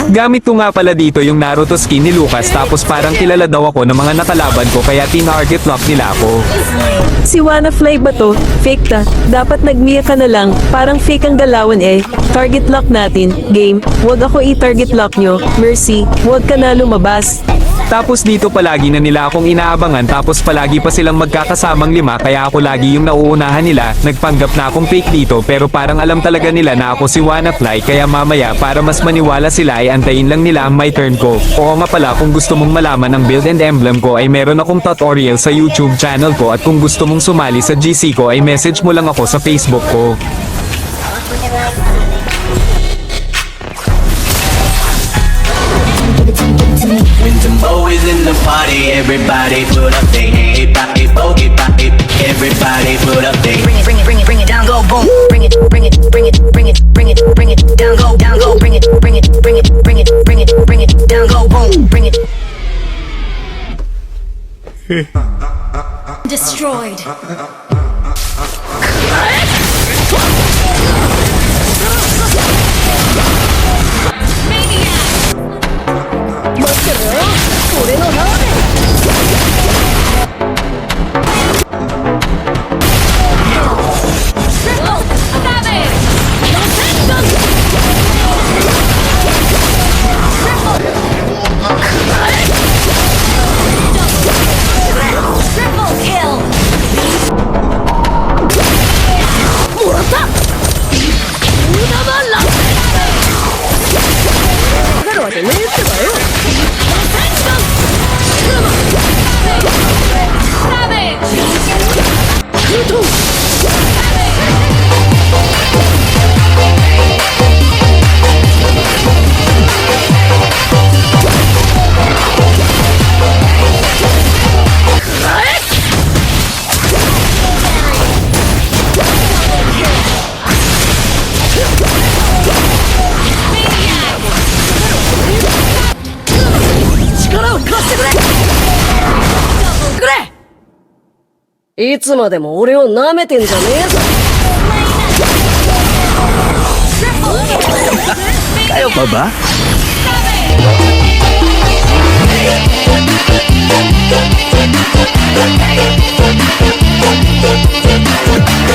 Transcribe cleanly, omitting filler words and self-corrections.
Gamit ko nga pala dito yung Naruto skin ni Lucas tapos parang kilala daw ako ng mga nakalaban ko kaya tinarget lock nila ako. Si Wanafly ba to? Fake ta. Dapat nagmiya ka na lang. Parang fake ang galawan eh. Target lock natin. Game. Huwag ako i-target lock nyo. Mercy. Huwag ka na lumabas. Tapos dito palagi na nila akong inaabangan tapos palagi pa silang magkakasamang 5 kaya ako lagi yung nauunahan nila. Nagpanggap na akong fake dito pero parang alam talaga nila na ako si Wanafly kaya mamaya para mas maniwala sila ay antayin lang nila ang my turn ko. Oo nga pala kung gusto mong malaman ang build and emblem ko ay meron akong tutorial sa YouTube channel ko at kung gusto mong sumali sa GC ko ay message mo lang ako sa Facebook ko. When Timbo is in the party, everybody put up their hand. Pop it, bogey, pop it. Everybody put up their Bring it, bring it, bring it, bring it down, go boom. Bring it, bring it, bring it, bring it, bring it, bring it down, go, Bring it, bring it, bring it, bring it, bring it, bring it down, go boom. Bring it. Destroyed. Double いつまでも俺を舐めてんじゃねえぞ。Kayo pa ba? Savage!